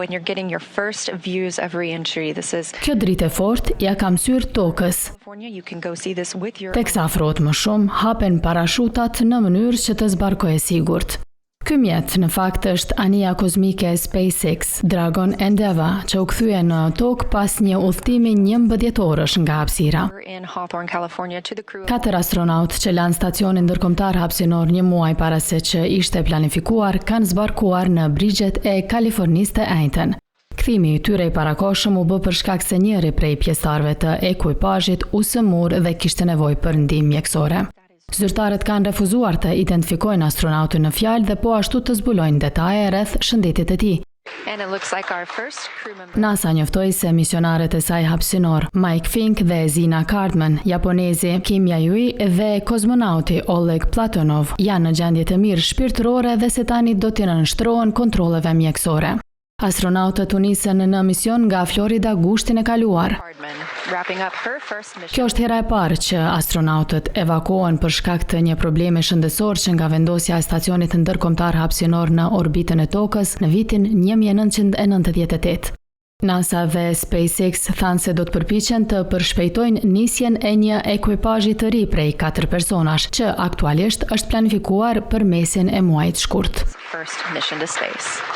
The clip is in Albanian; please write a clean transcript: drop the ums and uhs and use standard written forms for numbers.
and you're getting your first views of re-entry. This is Kjo dritë e fortë ja ka mësyer tokës. California. You can go see this with your Teksa afrohet më shumë, hapen parashutat në mënyrë që të zbarkojë sigurt. Ky mjet në fakt është anija kozmike e SpaceX Dragon Endeavour, që u kthye në tokë pas një udhtimi 11 orësh nga hapësira. in Hawthorne, California to the crew. 4 astronautë që lanë stacionin ndërkombëtar hapësinor një muaj para se që ishte planifikuar kanë zbarkuar në brigjet e Kalifornisë të enjten. Kthimi i tyre i parakohshëm u bë për shkak se njëri prej pjesëtarëve të ekuipazhit u sëmur dhe kishte nevojë për ndihmë mjekësore. Zyrtarët kanë refuzuar të identifikojnë astronautin në fjalë dhe po ashtu të zbulojnë detaje rreth shëndetit të tij. And it looks like our first crew member. NASA njoftoi se misionarët e saj hapësinor, Mike Fink dhe Zina Cartman, japonezi Kim Yayui dhe kozmonauti Oleg Platonov, janë në gjendje të mirë shpirtërore dhe se tani do t'i nënshtrohen kontrolleve mjekësore. Astronautët u nisën në mision nga Florida gushtin e kaluar. Hardman, wrapping up her first mission. Kjo është hera e parë që astronautët evakuohen për shkak të një problemi shëndetësor që nga vendosja e stacionit ndërkombëtar hapësinor në orbitën e tokës në vitin 1998. NASA dhe SpaceX thanë se do të përpiqen të përshpejtojnë nisjen e një ekuipazhi të ri prej 4 personash, që aktualisht është planifikuar për mesin e muajit shkurt. First mission to space.